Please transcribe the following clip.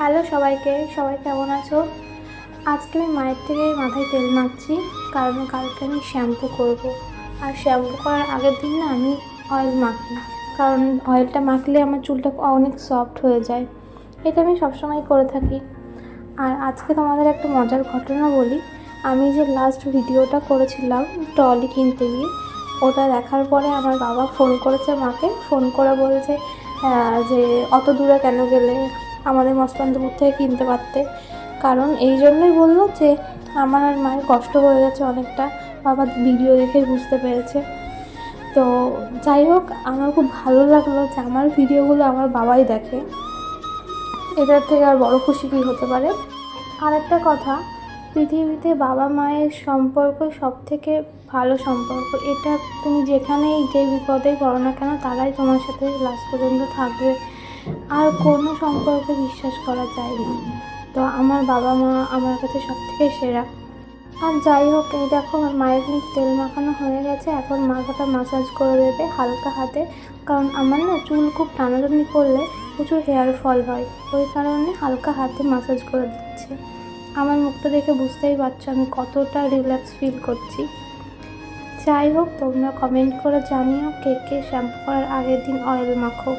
Hello সবাইকে, সবাই কেমন আছো? আজকে আমি মায়ের থেকে মাথায় তেল মাখছি, কারণ কালকে আমি শ্যাম্পু করব। আর শ্যাম্পু করার আগের দিন না আমি অয়েল মাখি, কারণ অয়েলটা মাখলে আমার চুলটা অনেক সফট হয়ে যায়। এটা আমি সবসময় করে থাকি। আর আজকে তোমাদের একটা মজার ঘটনা বলি। আমি যে লাস্ট ভিডিওটা করেছিলাম ট্রলি কিনতে গিয়ে, ওটা দেখার পরে আমার বাবা ফোন করেছে মাকে, ফোন করে বলছে যে অত দূরে কেন গেলে, আমাদের মস্তানপুর থেকে কিনতে পারতে। কারণ এই জন্যই বললো যে আমার আর মায়ের কষ্ট হয়ে গেছে অনেকটা, বাবা ভিডিও দেখে বুঝতে পেরেছে। তো যাই হোক, আমার খুব ভালো লাগলো যে আমার ভিডিওগুলো আমার বাবাই দেখে। এটার থেকে আর বড় খুশি কী হতে পারে। আর একটা কথা, পৃথিবীতে বাবা মায়ের সম্পর্ক সবথেকে ভালো সম্পর্ক। এটা তুমি যেখানেই যে বিপদেই পড়ো না কেন, তারাই তোমার সাথে লাস্ট পর্যন্ত থাকবে। আর কোনো সম্পর্কে বিশ্বাস করা যায় না। তো আমার বাবা মা আমার কাছে সবথেকে সেরা। আর যাই হোক, এই দেখো আমার মায়ের কিন্তু তেল মাখানো হয়ে গেছে। এখন মাথাটা মাসাজ করে দেবে হালকা হাতে, কারণ আমার না চুল খুব টানাটানি করলে প্রচুর হেয়ার ফল হয়, ওই কারণে হালকা হাতে মাসাজ করে দিচ্ছে। আমার মুখটা দেখে বুঝতেই পারছো আমি কতটা রিল্যাক্স ফিল করছি। যাই হোক, তোমরা কমেন্ট করে জানিও কে কে শ্যাম্পু করার আগের দিন অয়েল মাখো।